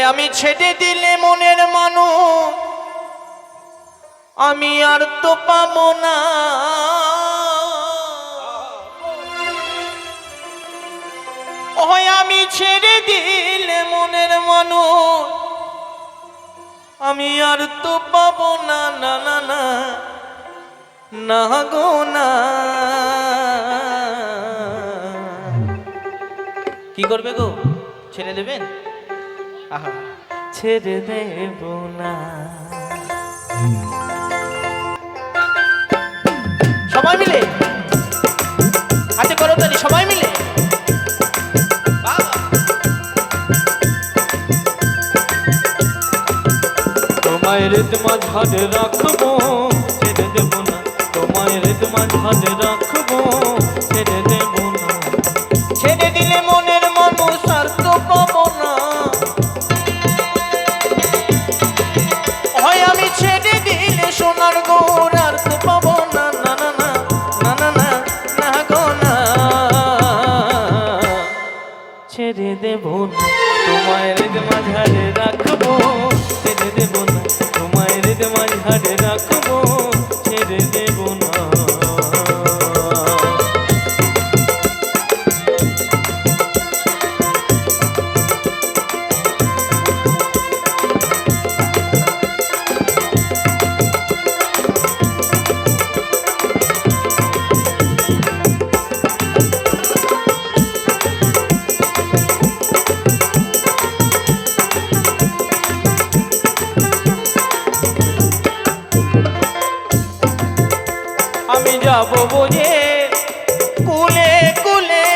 আমি ছেড়ে দিলে মনের মানুষ আমি আর তো পাবো না। আমি ছেড়ে দিলে মনের মানুষ আমি আর তো পাবো না। না না না না গো না। কি করবে গো, ছেড়ে দেবেন? আহা, ছেড়ে দেব না। সবাই মিলে হাতে করো তালি, সবাই মিলে। তোমায় হৃদ মাঝে রাখবো, ছেড়ে দেব না। তোমায় হৃদ মাঝে রাখবো, ছেড়ে দেব না। ছেড়ে দিলে মনের মানুষ আর তো পাবো না। হয় আমি ছেড়ে দিলে সোনার গোর আর তো পাবো না। না না না না না না না গো না। ছেড়ে দেব না, তোমায় হৃদ মাঝে রাখবো, ছেড়ে দেব না। তোমায় হৃদ মাঝে রাখবো, ছেড়ে দেব না। আমি যাব বোঝে কুলে কুলে,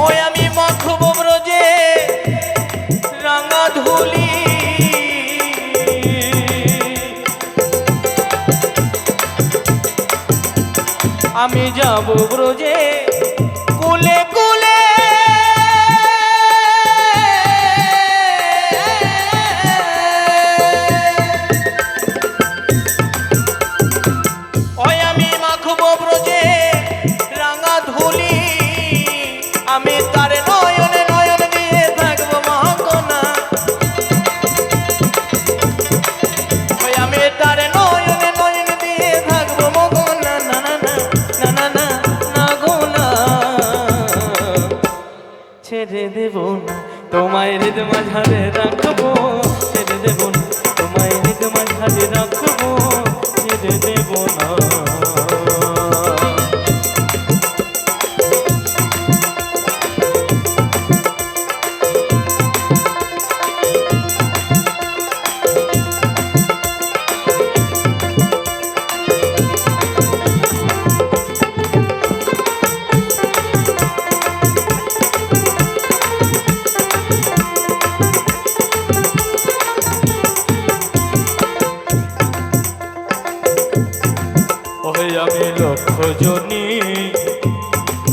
ওই আমি মাখব ব্রজে রাঙা ধুলি। আমি যাব ব্রজে কুলে কুলে, আমি তার নয়নে নয়ন দিয়ে থাকবো মহকনা। আমি তার নয়নে নয়ন দিয়ে থাকবো মহকনা। না না না না না না না গো না। ছেড়ে দেব না, তোমায় হৃদ মাঝে রাখবো, ছেড়ে দেব না। তোমায় হৃদ মাঝে রাখবো, ছেড়ে দেব না। আমি লক্ষ জনি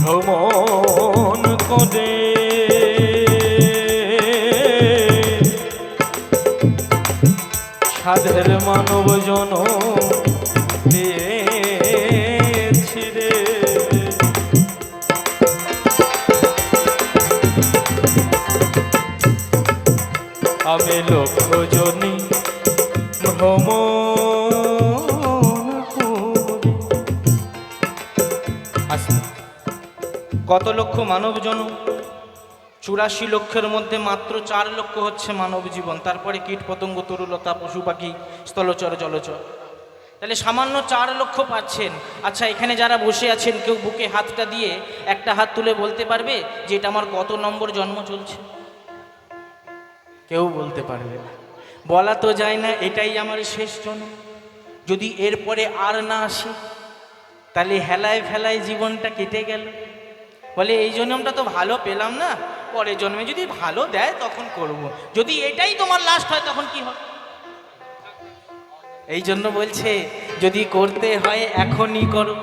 ভ্রমণ করে সাধের মানব জন পেয়েছি রে। আমি লক্ষ জনি ভ্রমণ কত লক্ষ মানব জন্ম, 84 লক্ষের মধ্যে মাত্র 4 লক্ষ হচ্ছে মানব জীবন। তারপরে কীট পতঙ্গ, তরুলতা, পশু পাখি, স্থলচর, জলচর। তাহলে সামান্য 4 লক্ষ পাচ্ছেন। আচ্ছা, এখানে যারা বসে আছেন কেউ বুকে হাতটা দিয়ে একটা হাত তুলে বলতে পারবে যে এটা আমার কত নম্বর জন্ম চলছে? কেউ বলতে পারবে না। বলা তো যায় না এটাই আমার শেষ জন্ম, যদি এরপরে আর না আসে তাহলে হেলায় ফেলায় জীবনটা কেটে গেল। বলে এই জন্মটা তো ভালো পেলাম না, পরের জন্মে যদি ভালো দেয় তখন করব। যদি এটাই তোমার লাস্ট হয় তখন কি হবে? এই জন্য বলছে যদি করতে হয় এখনই করো।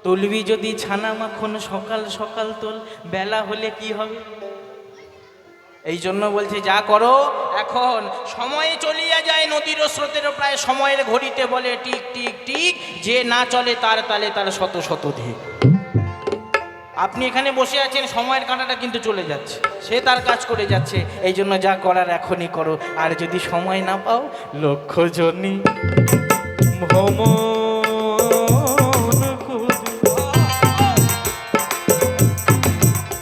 তুলবি যদি ছানা মাখন সকাল সকাল তোল, বেলা হলে কি হবে? এই জন্য বলছে যা করো এখন সময়ে চলিয়া যায় নদীর স্রোতের প্রায় সময়ের ঘড়িতে বলে টিক টিক টিক, যে না চলে তার তালে তার শত শত ধিক। আপনি এখানে বসে আছেন, সময়ের কাঁটাটা কিন্তু চলে যাচ্ছে, সে তার কাজ করে যাচ্ছে। এই জন্য যা করার এখনই করো, আর যদি সময় না পাও লক্ষ জনী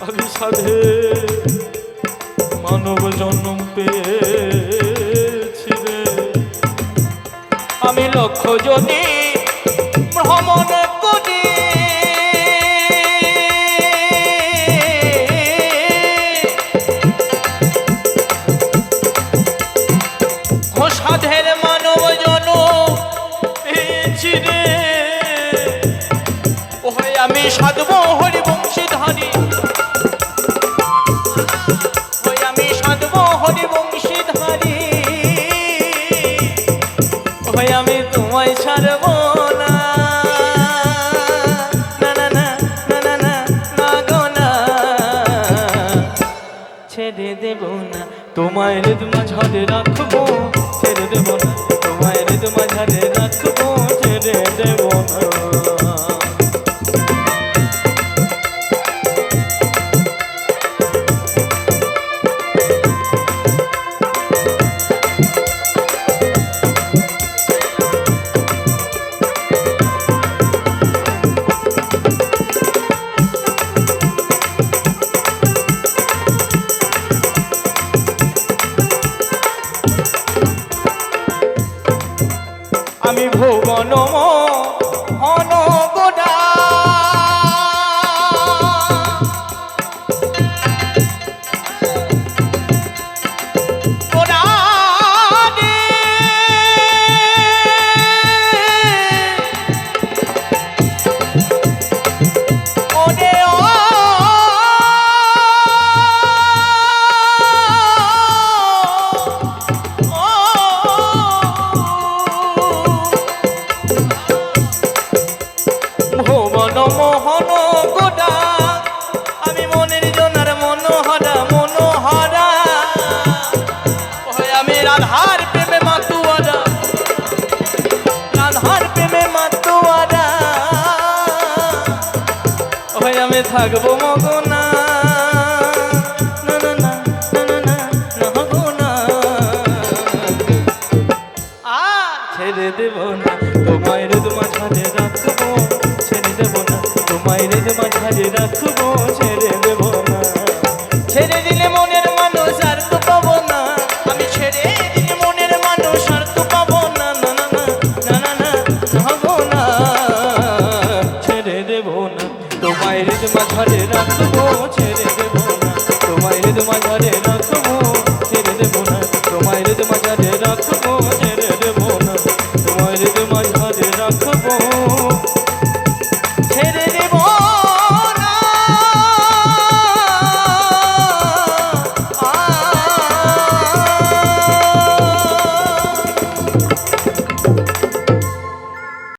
আমি সাধে মানব জন্ম পেয়েছি রে, আমি লক্ষ জনী ভ্রমণ করি সাধের মানব জন পেয়েছি রে। ওই আমি সাধব হরিবংশীধারী, ওই আমি সাধব হরিবংশীধারী, ওই আমি তোমায় ছাড়ব না, না না না না না না না গো না, ছেড়ে দেব না তোমায় হৃদ মাঝারে রাখবো, ছেড়ে দেব না তোমায় হৃদ মাঝারে রাখবো, ছেড়ে দেব না। আমি ভুবন মোহন গোডা, গোডা রে ওরে ও মোহন গোডা, আমি মনের জনার মনোহরা মনোহরা, ওই আমি রাধার প্রেমে মাতুয়ারা, রাধার প্রেমে মাতুয়ারা, ওই আমি থাকবো মগনা, না না না না না না না মগনা, ছেড়ে দেব না তোমায় হৃদ মাঝারে রাখবো, ছেড়ে দেব না তোমায় হৃদ মাঝারে রাখবো, ছেড়ে দেব না। ছেড়ে দিলে মনের মানুষ আর তো পাবো না, আমি ছেড়ে দিলে মনের মানুষ আর তো পাবো না, না না না না না না ভাবো না, ছেড়ে দেব না তোমায় হৃদ মাঝারে রাখবো, ছেড়ে দেব না তোমায় হৃদ মাঝারে